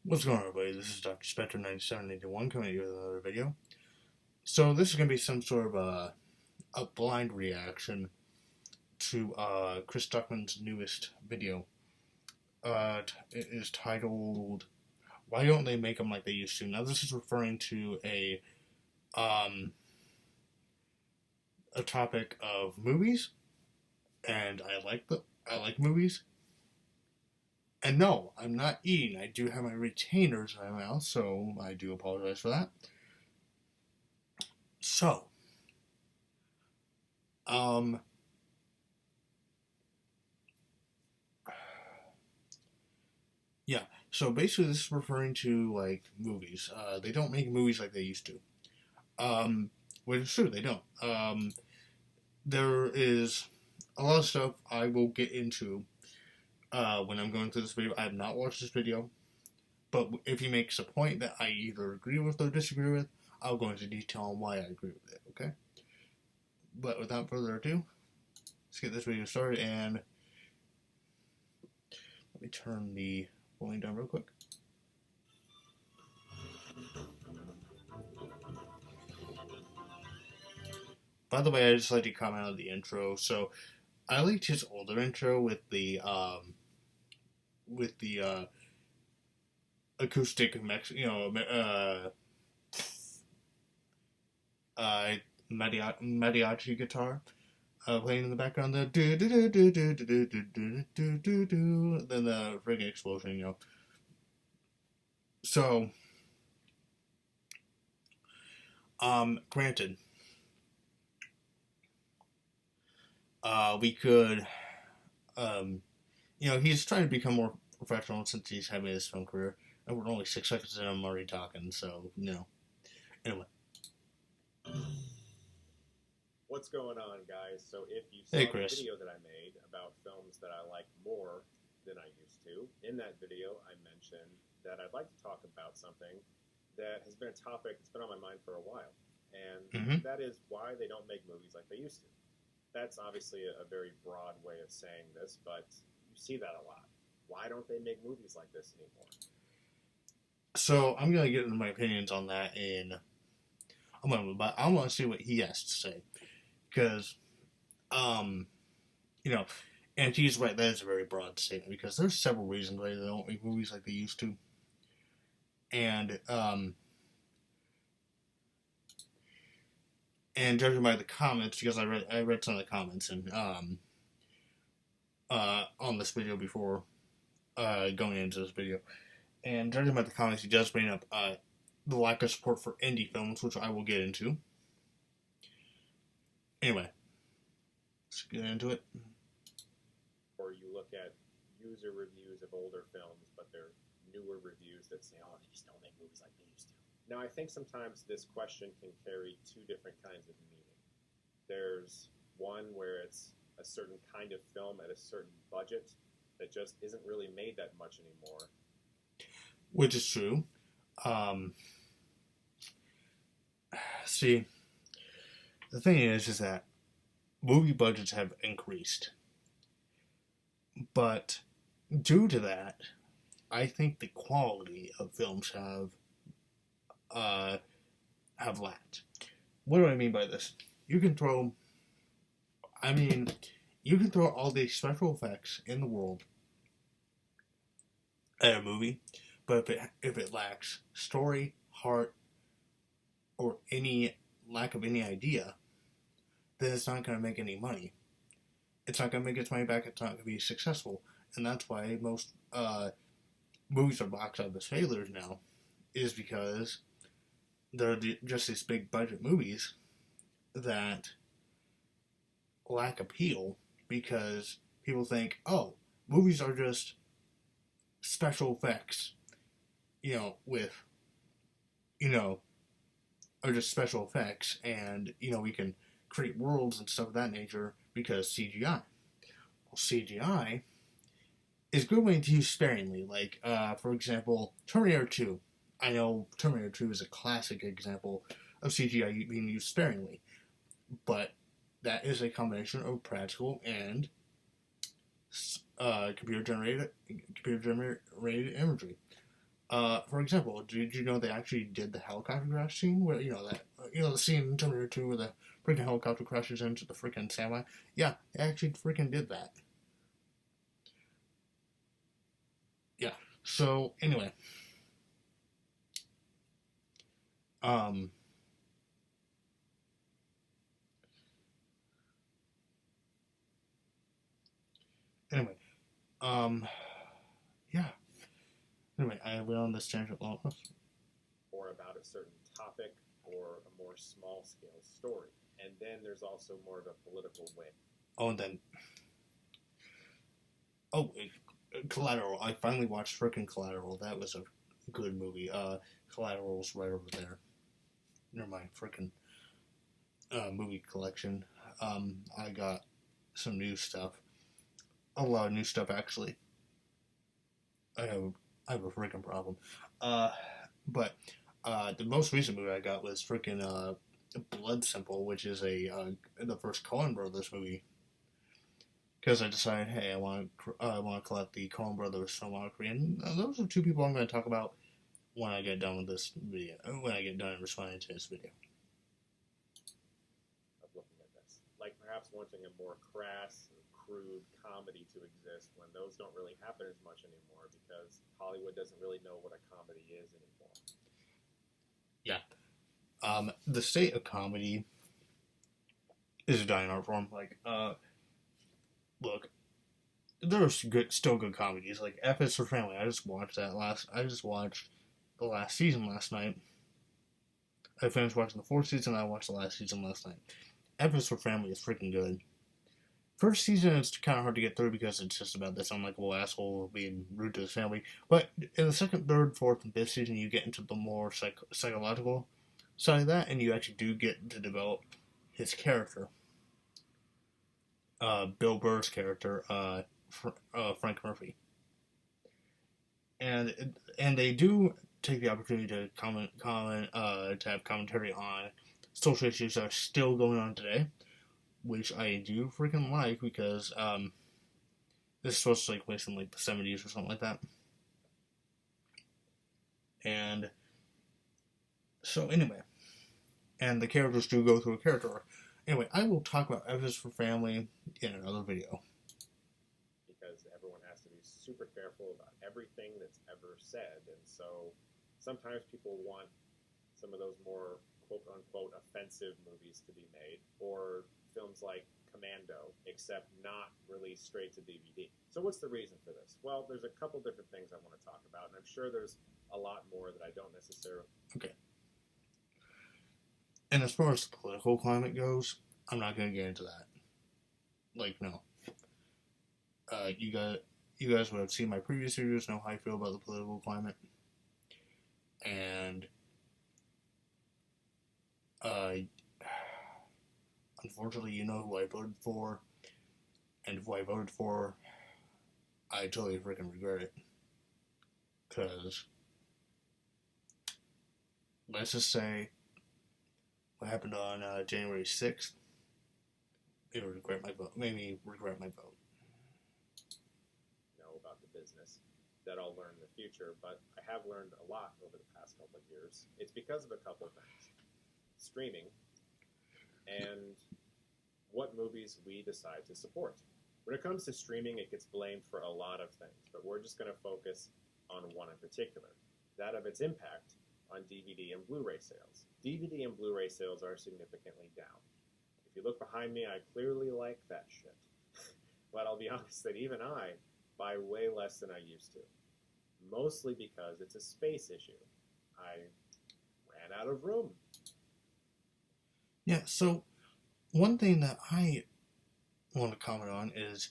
What's going on, everybody? This is Dr. Spectre9781 coming at you with another video. So this is going to be some sort of a blind reaction to Chris Stuckmann's newest video. It is titled, "Why Don't They Make Them Like They Used to?" Now this is referring to a topic of movies, and I like movies. And no, I'm not eating. I do have my retainers in my mouth, so I do apologize for that. So, um, yeah. So basically, this is referring to like movies. They don't make movies like they used to. Which is true, they don't. There is a lot of stuff I will get into when I'm going through this video. I have not watched this video, but if he makes a point that I either agree with or disagree with, I'll go into detail on why I agree with it, okay? But without further ado, let's get this video started, and let me turn the volume down real quick. By the way, I just like to comment on the intro. So, I liked his older intro with the acoustic mariachi guitar playing in the background. The do do do do do do do do do do do. Then the friggin' explosion, So, granted, we could, he's trying to become more professional since he's having his film career, and we're only 6 seconds in, I'm already talking, so, Anyway. What's going on, guys? So if you saw Hey, the Chris. video that I made about films that I like more than I used to, in that video I mentioned that I'd like to talk about something that has been a topic that's been on my mind for a while, and that is why they don't make movies like they used to. That's obviously a very broad way of saying this, but you see that a lot. Why don't they make movies like this anymore? So I'm gonna get into my opinions on that in a moment, but I want to see what he has to say, because, and he's right. That is a very broad statement because there's several reasons why they don't make movies like they used to, and judging by the comments, because I read some of the comments and on this video before going into this video, and judging by the comments, he does bring up the lack of support for indie films, which I will get into. Anyway, let's get into it. Or you look at user reviews of older films, but they're newer reviews that say, oh, they just don't make movies like they used to. Now, I think sometimes this question can carry two different kinds of meaning. There's one where it's a certain kind of film at a certain budget that just isn't really made that much anymore. Which is true. See, the thing is that movie budgets have increased. But due to that, I think the quality of films have lacked. What do I mean by this? You can throw all the special effects in the world at a movie, but if it lacks story, heart, or any lack of any idea, then it's not going to make any money. It's not going to make its money back. It's not going to be successful, and that's why most movies are box office failures now, is because they're just these big budget movies that lack appeal because people think, oh, movies are just special effects, are just special effects, and we can create worlds and stuff of that nature because CGI. Well, CGI is good way to use sparingly. Like, for example, Terminator 2. I know Terminator 2 is a classic example of CGI being used sparingly, but that is a combination of practical and computer generated imagery. For example, did you know they actually did the helicopter crash scene where the scene in Terminator 2 where the freaking helicopter crashes into the freaking semi? Yeah, they actually freaking did that. Yeah. So anyway, um, anyway, um, yeah. Anyway, I went on this tangent long enough. Or about a certain topic or a more small scale story. And then there's also more of a political win. Oh, and then Collateral. I finally watched freaking Collateral. That was a good movie. Collateral's right over there near my freaking movie collection. I got some new stuff. A lot of new stuff, actually. I have a freaking problem. But the most recent movie I got was freaking Blood Simple, which is the first Coen Brothers movie. Because I decided, hey, I want to collect the Coen Brothers filmography, and those are two people I'm going to talk about when I get done with this video. When I get done responding to this video. Of looking at this, like perhaps wanting a more crass, crude comedy to exist when those don't really happen as much anymore because Hollywood doesn't really know what a comedy is anymore. Yeah. The state of comedy is a dying art form. Like, look, there's still good comedies. Like F is for Family. I just watched the last season last night. I finished watching the fourth season. I watched the last season last night. F is for Family is freaking good. First season it's kind of hard to get through because it's just about this unlikable asshole being rude to his family. But in the second, third, fourth, and fifth season, you get into the more psychological side of that, and you actually do get to develop his character. Bill Burr's character, Frank Murphy, and they do take the opportunity to to have commentary on social issues that are still going on today, which I do freaking like because this is supposed to take place in like the 70s or something like that. And so anyway, and the characters do go through a character arc. Anyway, I will talk about F is for Family in another video. Because everyone has to be super careful about everything that's ever said, and so sometimes people want some of those more quote-unquote offensive movies to be made, or films like Commando, except not released straight to DVD. So what's the reason for this? Well, there's a couple different things I want to talk about, and I'm sure there's a lot more that I don't necessarily... Okay. And as far as the political climate goes, I'm not going to get into that. Like, no. You guys would have seen my previous videos, know how I feel about the political climate. And unfortunately, you know who I voted for, and who I voted for, I totally freaking regret it. Because, let's just say, what happened on January 6th, made me regret my vote. Know about the business that I'll learn in the future, but I have learned a lot over the past couple of years. It's because of a couple of things. Streaming, and what movies we decide to support. When it comes to streaming, it gets blamed for a lot of things, but we're just going to focus on one in particular, that of its impact on DVD and Blu-ray sales. DVD and Blu-ray sales are significantly down. If you look behind me, I clearly like that shit. But I'll be honest that even I buy way less than I used to. Mostly because it's a space issue. I ran out of room. Yeah, so one thing that I want to comment on is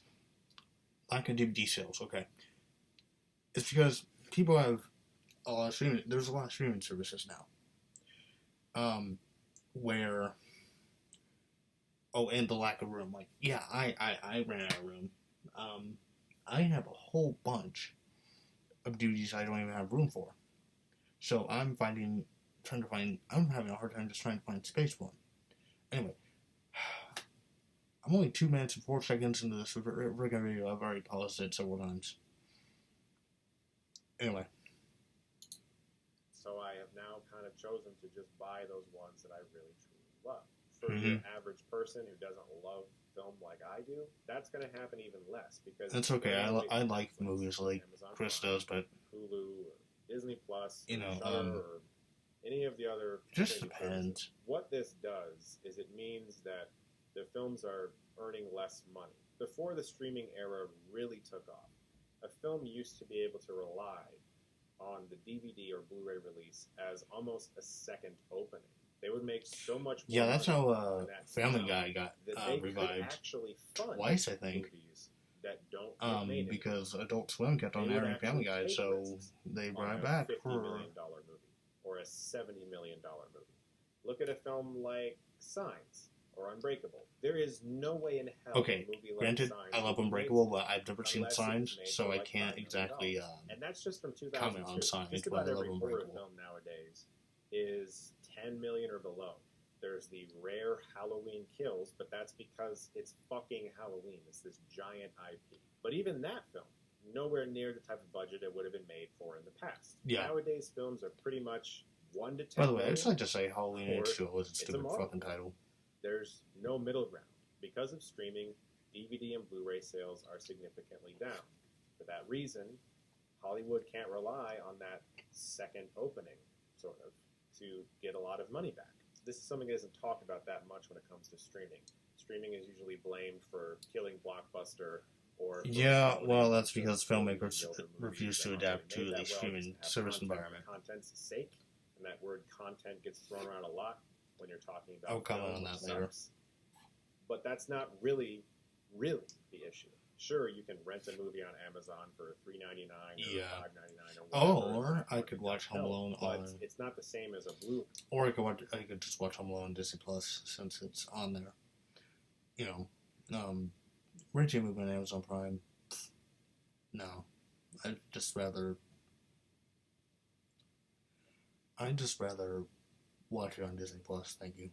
lack of DVD sales, okay? It's because people have a lot of streaming, there's a lot of streaming services now. Where, and the lack of room. Like, yeah, I ran out of room. I have a whole bunch of DVDs I don't even have room for. So I'm having a hard time just trying to find space for them. Anyway, I'm only 2 minutes and 4 seconds into this video. I've already paused it several times. Anyway, now kind of chosen to just buy those ones that I really truly love. For your average person who doesn't love film like I do, that's going to happen even less because It's okay. I like Netflix, movies like Amazon Chris Prime, does, but Hulu, or Disney Plus, you know, Shudder, or any of the other it just streaming depends. services. What this does is it means that the films are earning less money. Before the streaming era really took off, a film used to be able to rely on the DVD or Blu-ray release as almost a second opening. They would make so much more Yeah, that's money how Family Guy got that they revived could actually fund twice, I think. movies that don't get made because Adult Swim kept on They would airing Family actually Guy, take so risks they on brought a it back $50 for. million movie or a $70 million movie. Look at a film like Signs or Unbreakable. There is no way in hell Okay, a movie like granted, Signs I love would be Unbreakable, made but I've never seen unless it was Signs, made so for I like can't $5 million. exactly And that's just from 2002. comment on Signs, Just but about I love every horror Unbreakable. film nowadays is 10 million or below. There's the rare Halloween Kills, but that's because it's fucking Halloween. It's this giant IP. But even that film, nowhere near the type of budget it would have been made for in the past. Yeah. Nowadays, films are pretty much 1 to 10 By the way, I million. just like to say Halloween or H2O was a it's a stupid Marvel fucking title. There's no middle ground. Because of streaming, DVD and Blu-ray sales are significantly down. For that reason, Hollywood can't rely on that second opening, sort of, to get a lot of money back. This is something that isn't talked about that much when it comes to streaming. Streaming is usually blamed for killing Blockbuster or... Yeah, well, that's because filmmakers refuse to adapt to the streaming service environment. For content's sake, and that word content gets thrown around a lot when you're talking about I'll comment on that later. But that's not really the issue. Sure, you can rent a movie on Amazon for $3.99 or $5.99 or whatever. Or I could watch Home Alone on... It's not the same as a Blu-ray. Or I could just watch Home Alone on Disney Plus since it's on there. You know, renting a movie on Amazon Prime, no. I'd just rather watch it on Disney Plus, thank you.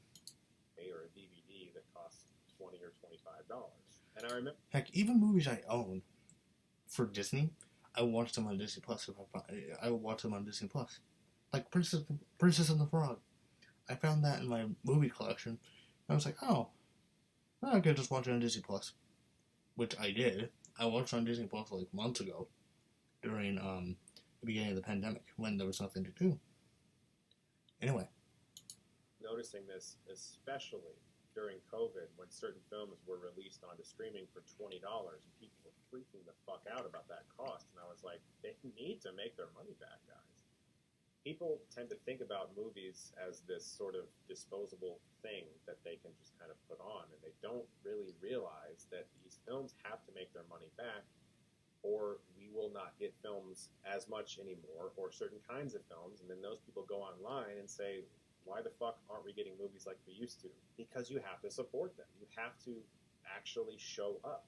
Or a DVD that costs $20 or $25. And I remember... Heck, even movies I own for Disney, I watch them on Disney Plus. I will watch them on Disney Plus. Like Princess and the Frog. I found that in my movie collection. I was like, oh, I could just watch it on Disney Plus. Which I did. I watched it on Disney Plus like months ago. During the beginning of the pandemic, when there was nothing to do. Anyway. Noticing this, especially during COVID, when certain films were released onto streaming for $20, and people were freaking the fuck out about that cost. And I was like, they need to make their money back, guys. People tend to think about movies as this sort of disposable thing that they can just kind of put on, and they don't really realize that these films have to make their money back, or we will not get films as much anymore, or certain kinds of films, and then those people go online and say, why the fuck aren't we getting movies like we used to? Because you have to support them. You have to actually show up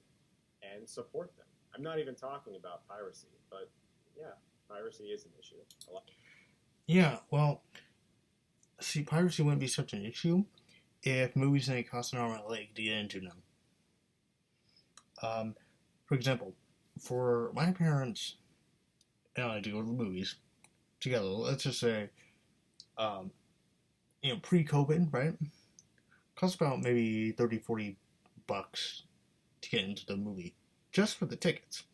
and support them. I'm not even talking about piracy, but yeah, piracy is an issue. Yeah, well, see, piracy wouldn't be such an issue if movies didn't cost an arm and a leg to get into them. For example, for my parents and I to go to the movies together, let's just say, pre-COVID, right? Cost about maybe $30-$40 to get into the movie, just for the tickets.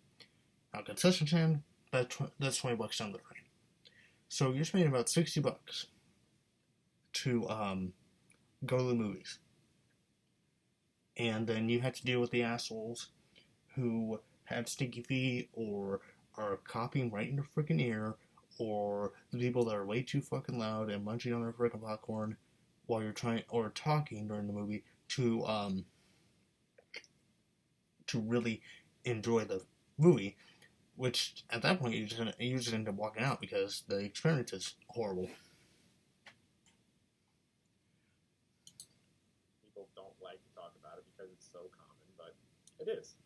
Now, concession stand, that's $20 down the line. So you're spending about $60 to go to the movies. And then you have to deal with the assholes who have stinky feet or are coughing right in their freaking ear, or the people that are way too fucking loud and munching on their freaking popcorn while you're talking during the movie to really enjoy the movie, which at that point you just end up walking out because the experience is horrible. People don't like to talk about it because it's so common, but it is.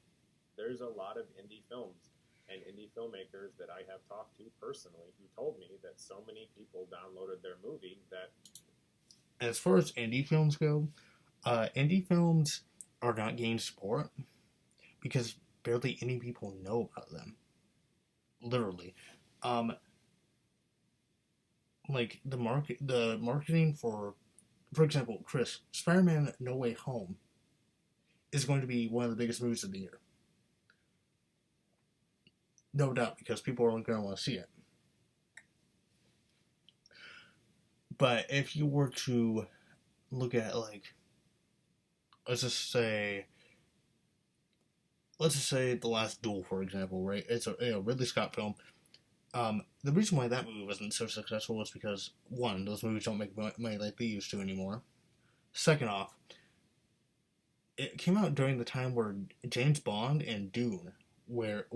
There's a lot of indie films and indie filmmakers that I have talked to personally who told me that so many people downloaded their movie that... As far as indie films go, indie films are not getting support because barely any people know about them. Literally. like the marketing for example, Chris, Spider-Man: No Way Home is going to be one of the biggest movies of the year, no doubt, because people are going to want to see it. But if you were to look at, like, let's just say The Last Duel, for example, right? It's a Ridley Scott film. The reason why that movie wasn't so successful was because, one, those movies don't make money like they used to anymore. Second off, it came out during the time where James Bond and Dune were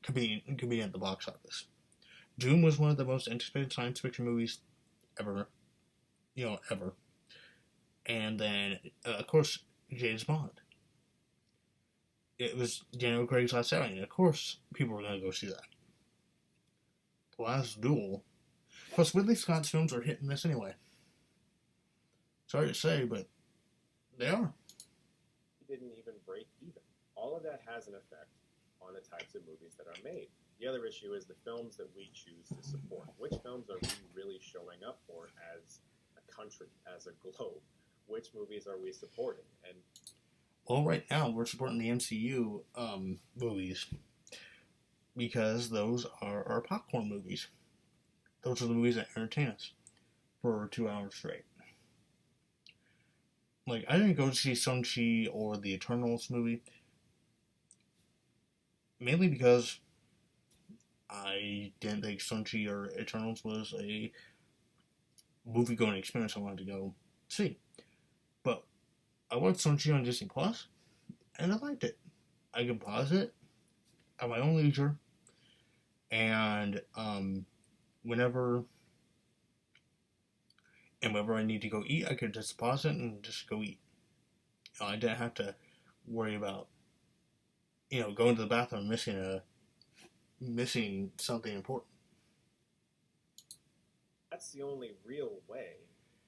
competing at the box office. Dune was one of the most anticipated science fiction movies ever, ever. And then, of course, James Bond. It was Daniel Craig's last outing, and of course, people were going to go see that. The Last Duel. Plus, Ridley Scott's films are hit and miss anyway. Sorry to say, but they are. He didn't even break even. All of that has an effect on the types of movies that are made. The other issue is the films that we choose to support. Which films are we really showing up for as a country, as a globe? Which movies are we supporting? And well, right now we're supporting the MCU movies because those are our popcorn movies. Those are the movies that entertain us for 2 hours straight. Like, I didn't go to see Shang-Chi or the Eternals movie mainly because I didn't think Shang-Chi or Eternals was a movie-going experience I wanted to go see. But I watched Shang-Chi on Disney Plus, and I liked it. I can pause it at my own leisure, and whenever I need to go eat, I could just pause it and just go eat. I didn't have to worry about going to the bathroom and missing something important. that's the only real way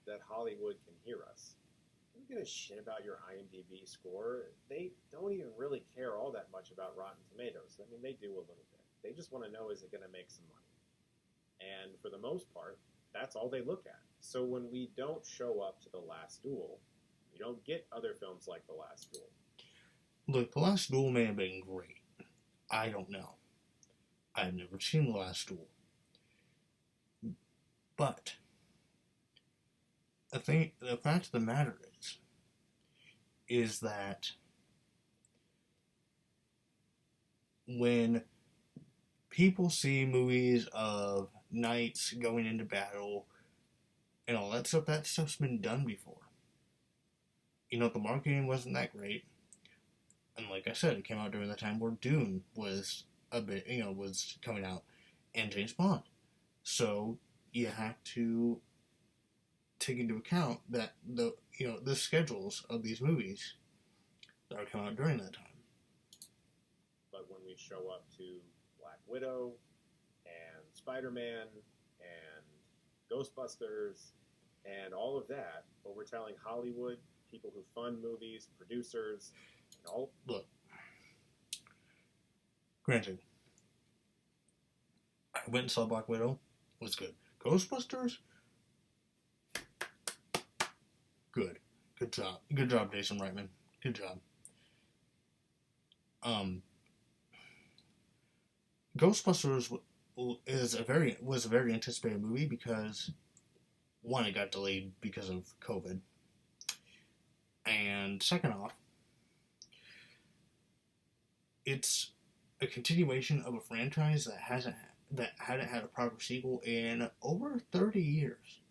that Hollywood can hear us. They don't give a shit about your IMDb score. They don't even really care all that much about Rotten Tomatoes. I mean, they do a little bit. They just want to know, is it going to make some money? And for the most part, that's all they look at. So when we don't show up to The Last Duel, we don't get other films like The Last Duel. Look, The Last Duel may have been great. I don't know. I've never seen The Last Duel. But the fact of the matter is that when people see movies of knights going into battle and all that stuff's been done before. The marketing wasn't that great. And like I said, it came out during the time where Dune was was coming out, and James Bond. So you have to take into account that the schedules of these movies that are coming out during that time. But when we show up to Black Widow and Spider-Man and Ghostbusters and all of that, but we're telling Hollywood, people who fund movies, producers, and all. Look, granted, I went and saw Black Widow. It was good. Ghostbusters, good. Good job, Jason Reitman. Good job. Ghostbusters was a very anticipated movie because, one, it got delayed because of COVID, and second off, it's a continuation of a franchise that hadn't had a proper sequel in over 30 years.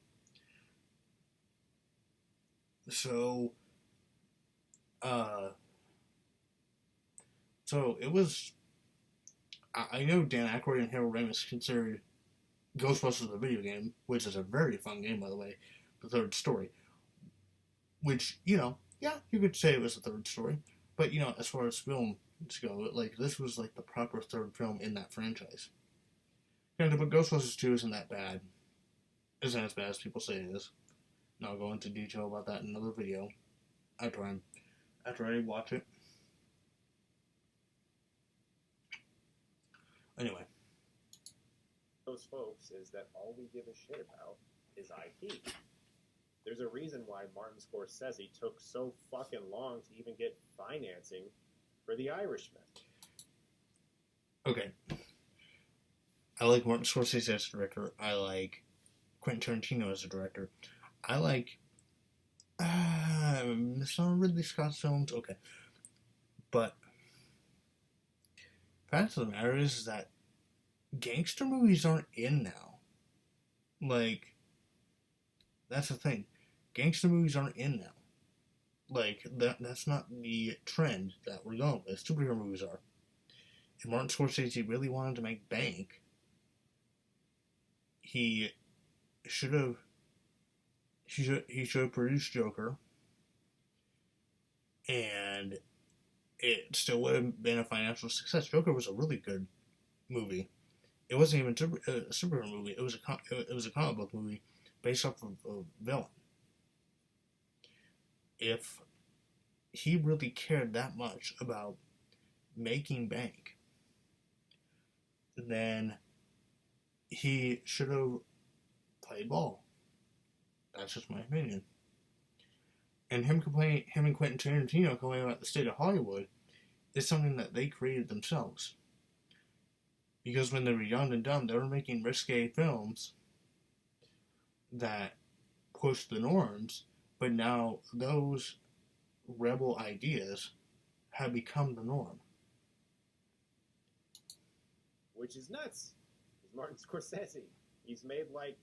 So it was. I know Dan Aykroyd and Harold Ramis considered Ghostbusters the video game, which is a very fun game, by the way, the third story. Which, yeah, you could say it was the third story. But, as far as films go, this was like the proper third film in that franchise. But Ghostbusters 2 isn't that bad. Isn't as bad as people say it is. And I'll go into detail about that in another video after I watch it. Anyway. those folks is that all we give a shit about is IP. There's a reason why Martin Scorsese took so fucking long to even get financing for The Irishman. Okay. I like Martin Scorsese as a director. I like Quentin Tarantino as a director. I like some Ridley Scott's films. Okay. But the fact of the matter is that gangster movies aren't in now. Like, that's the thing. Gangster movies aren't in now. Like, that's not the trend that we're going with. Superhero movies are. If Martin Scorsese really wanted to make bank, he should have produced Joker, and it still would have been a financial success. Joker was a really good movie. It wasn't even a superhero movie. It was a comic book movie based off of a villain. If he really cared that much about making bank, then he should have played ball. That's just my opinion. And him and Quentin Tarantino complaining about the state of Hollywood is something that they created themselves. Because when they were young and dumb, they were making risque films that pushed the norms, but now those rebel ideas have become the norm. Which is nuts. He's Martin Scorsese. He's made like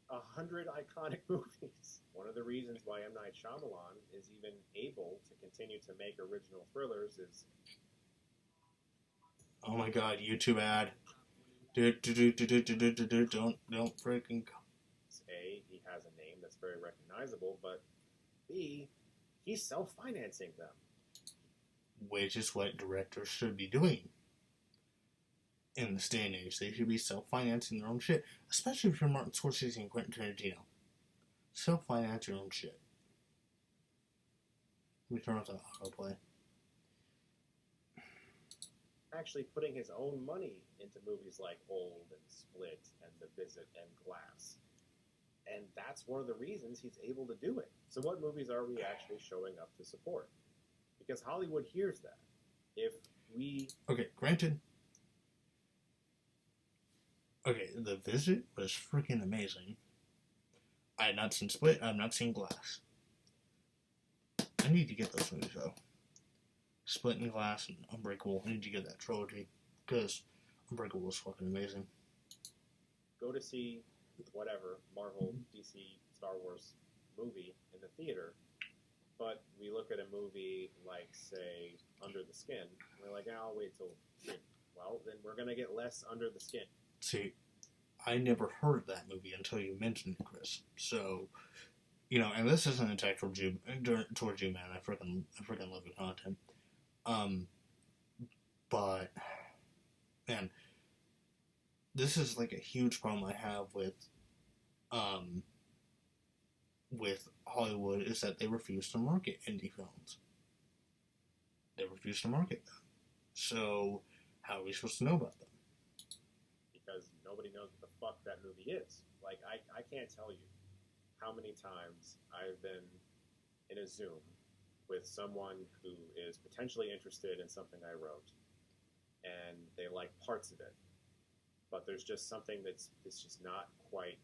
100 iconic movies. One of the reasons why M. Night Shyamalan is even able to continue to make original thrillers is... Oh my god, YouTube ad. Don't freaking... A, he has a name that's very recognizable, but B, he's self-financing them. Which is what directors should be doing. In this day and age, they should be self-financing their own shit. Especially if you're Martin Scorsese and Quentin Tarantino. Self-finance your own shit. Let me turn off the autoplay. Actually putting his own money into movies like Old and Split and The Visit and Glass. And that's one of the reasons he's able to do it. So what movies are we actually showing up to support? Because Hollywood hears that. If we... Okay, granted. Okay, The Visit was freaking amazing. I had not seen Split, I have not seen Glass. I need to get those movies though. Split and Glass and Unbreakable. I need to get that trilogy. Because Unbreakable was fucking amazing. Go to see whatever Marvel, DC, Star Wars movie in the theater, but we look at a movie like, say, Under the Skin, and we're like, I'll wait till... Well, then we're going to get less Under the Skin. See, I never heard of that movie until you mentioned it, Chris. So, you know, and this isn't an attack towards you, man. I freaking love your content. But, man, this is like a huge problem I have with Hollywood is that they refuse to market indie films. They refuse to market them. So, how are we supposed to know about them? Because nobody knows what the fuck that movie is. Like, I can't tell you how many times I've been in a Zoom with someone who is potentially interested in something I wrote, and they like parts of it, but there's just something that's just not quite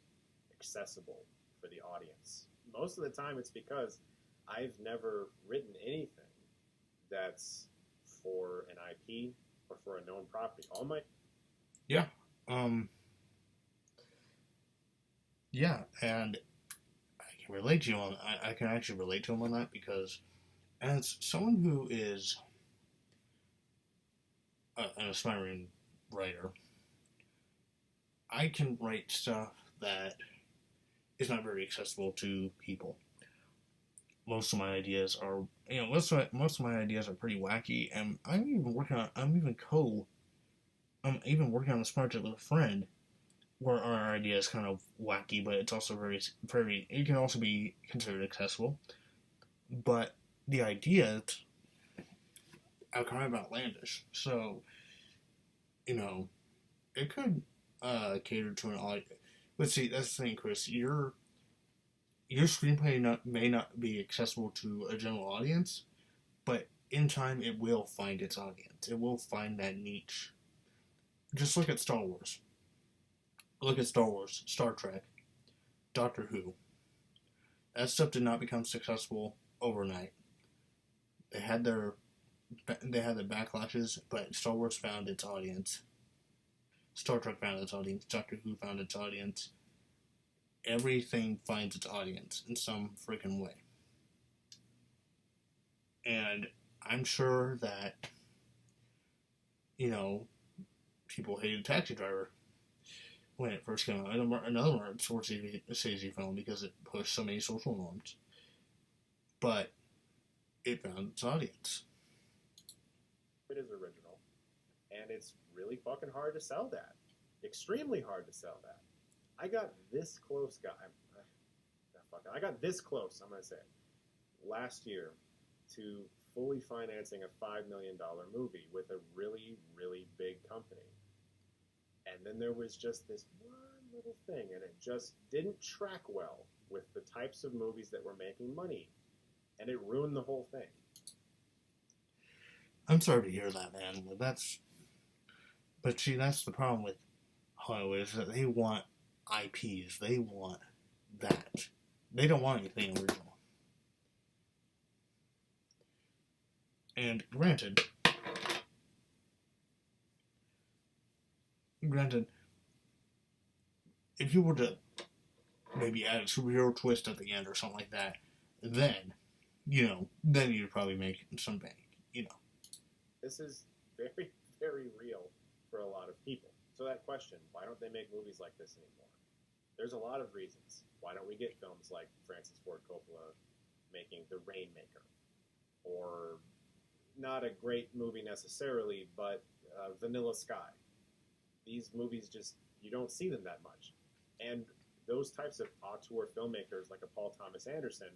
accessible for the audience. Most of the time it's because I've never written anything that's for an IP or for a known property. All my... Yeah. Yeah, and I can relate to you on... I can actually relate to him on that because as someone who is an aspiring writer, I can write stuff that is not very accessible to people. Most of my ideas are, most of my ideas are pretty wacky, and I'm even working on this project with a friend where our idea is kind of wacky, but it's also very, it can also be considered accessible. But the idea are kind of outlandish. So, it could catered to an audience. But see, that's the thing, Chris. Your screenplay may not be accessible to a general audience, but in time it will find its audience. It will find that niche. Just look at Star Wars. Look at Star Wars, Star Trek, Doctor Who. That stuff did not become successful overnight. They had their backlashes, but Star Wars found its audience. Star Trek found its audience. Doctor Who found its audience. Everything finds its audience in some freaking way. And I'm sure that, people hated Taxi Driver when it first came out. Another Martin Scorsese film because it pushed so many social norms. But it found its audience. It is original. And it's really fucking hard to sell that. Extremely hard to sell that. I got this close, I got this close, I'm going to say, last year to fully financing a $5 million movie with a really, really big company. And then there was just this one little thing, and it just didn't track well with the types of movies that were making money. And it ruined the whole thing. I'm sorry to hear that, man. But see, that's the problem with Hollywood, is that they want IPs. They want that. They don't want anything original. And granted, if you were to maybe add a superhero twist at the end or something like that, then you'd probably make some bank, This is very, very real for a lot of people. So that question, why don't they make movies like this anymore? There's a lot of reasons. Why don't we get films like Francis Ford Coppola making The Rainmaker? Or not a great movie necessarily, but Vanilla Sky. These movies you don't see them that much. And those types of auteur filmmakers like a Paul Thomas Anderson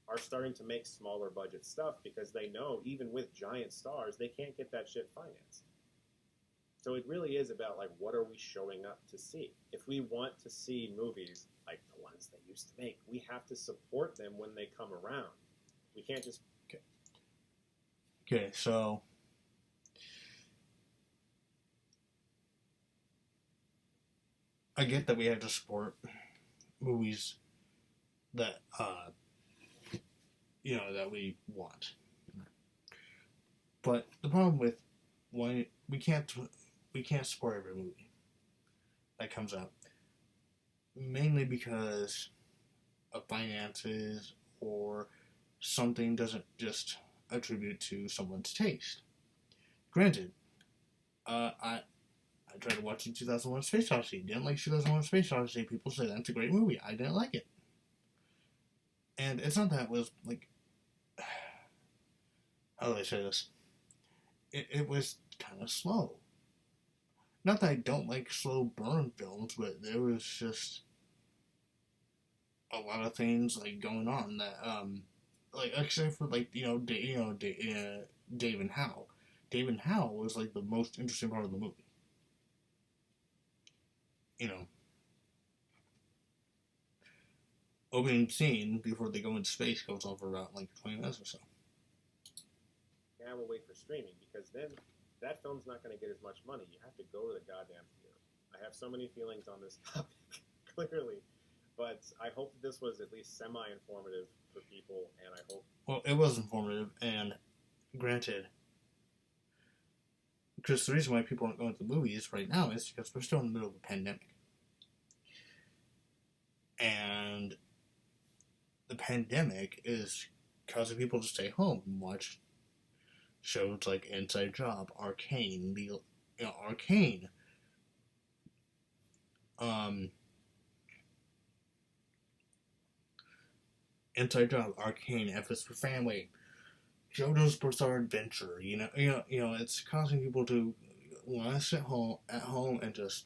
are starting to make smaller budget stuff because they know even with giant stars, they can't get that shit financed. So it really is about, like, what are we showing up to see? If we want to see movies like the ones they used to make, we have to support them when they come around. We can't just... Okay, so... I get that we have to support movies that, that we want. But the problem with why we can't support every movie that comes out, mainly because of finances or something doesn't just attribute to someone's taste. Granted, I tried to watch 2001: Space Odyssey. Didn't like 2001: Space Odyssey. People say that's a great movie. I didn't like it. And it's not that it was, like... How do I say this? It was kind of slow. Not that I don't like slow burn films, but there was just a lot of things, like, going on that, except for, like, Dave and Hal. Dave and Hal was, like, the most interesting part of the movie. Opening scene before they go into space goes on for about, 20 minutes or so. Yeah, we'll wait for streaming, because then that film's not going to get as much money. You have to go to the goddamn theater. I have so many feelings on this topic, clearly, but I hope this was at least semi-informative for people, and I hope... Well, it was informative, and granted, because the reason why people aren't going to the movies right now is because we're still in the middle of a pandemic. And the pandemic is causing people to stay home and watch shows like Inside Job, Arcane, Arcane. Inside Job, Arcane, F is for Family, JoJo's Bizarre Adventure. It's causing people to want to sit at home and just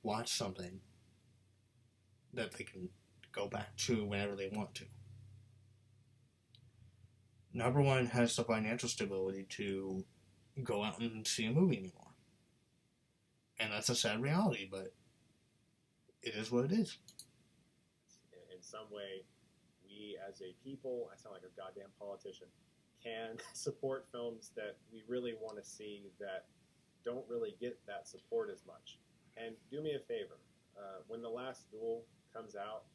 watch something that they can go back to whenever they want to. Not everyone has the financial stability to go out and see a movie anymore. And that's a sad reality, but it is what it is. In some way, we as a people, I sound like a goddamn politician, can support films that we really want to see that don't really get that support as much. And do me a favor, when The Last Duel comes out,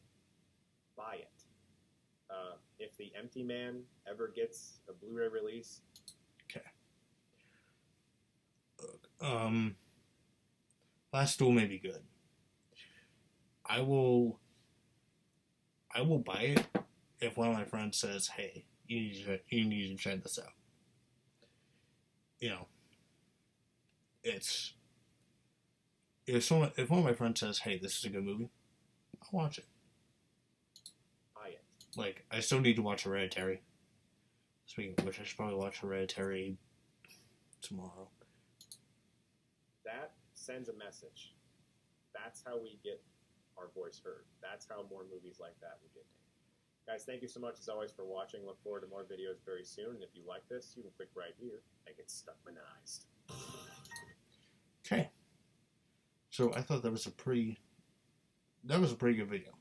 buy it. If The Empty Man ever gets a Blu-ray release, Okay. Last Duel may be good. I will buy it if one of my friends says, "Hey, you need to check this out." You know, it's if one of my friends says, "Hey, this is a good movie," I'll watch it. buy it. Like, I still need to watch Hereditary. Speaking of which, I should probably watch Hereditary tomorrow. That sends a message. That's how we get our voice heard. That's how more movies like that will get made. Guys, thank you so much as always for watching. Look forward to more videos very soon. And if you like this, you can click right here and get Stuckmannized. Okay. So I thought that was a pretty good video.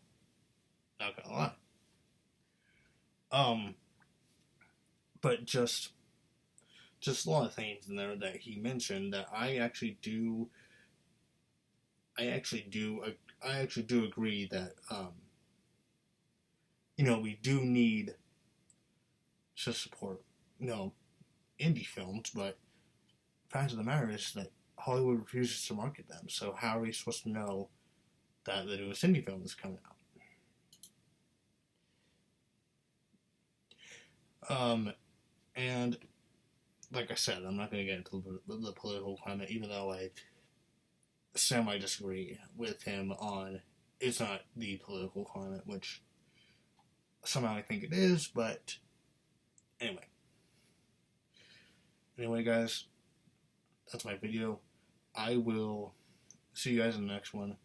Not gonna lie. But just a lot of things in there that he mentioned that I actually do agree that we do need to support indie films, but the fact of the matter is that Hollywood refuses to market them. So how are we supposed to know that the newest indie film is coming out? And like I said, I'm not going to get into the political climate, even though I semi-disagree with him on it's not the political climate, which somehow I think it is, but anyway. Anyway, guys, that's my video. I will see you guys in the next one.